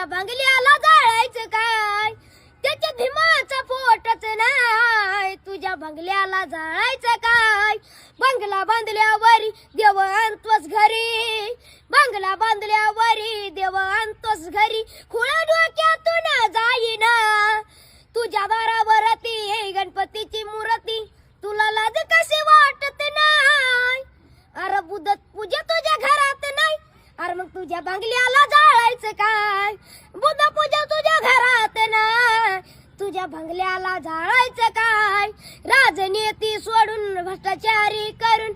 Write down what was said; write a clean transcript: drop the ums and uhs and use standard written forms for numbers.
तुझ्या बंगल्याला जाळायचं काय, त्याच्या भीमाचा फोटच नाही. तुझ्या बंगल्याला जाळायचं काय, बंगला बांधल्यावरी देव आणतोस घरी, बंगला बांधल्यावरी देव आणतोस घरी. खुळा डोक्यातून जाईना तुझ्या दारावरती गणपतीची मूर्ती, तुला लाज कशी वाटत नाही. अरे बुद्ध पूजा तुझ्या घरात नाही, अरे मग तुझ्या बंगल्याला जाळायचं काय. बुद्ध पूजा तुझ्या घरात नाही, तुझ्या बंगल्याला जाळायचं काय. राजनीती सोडून भ्रष्टाचारी करून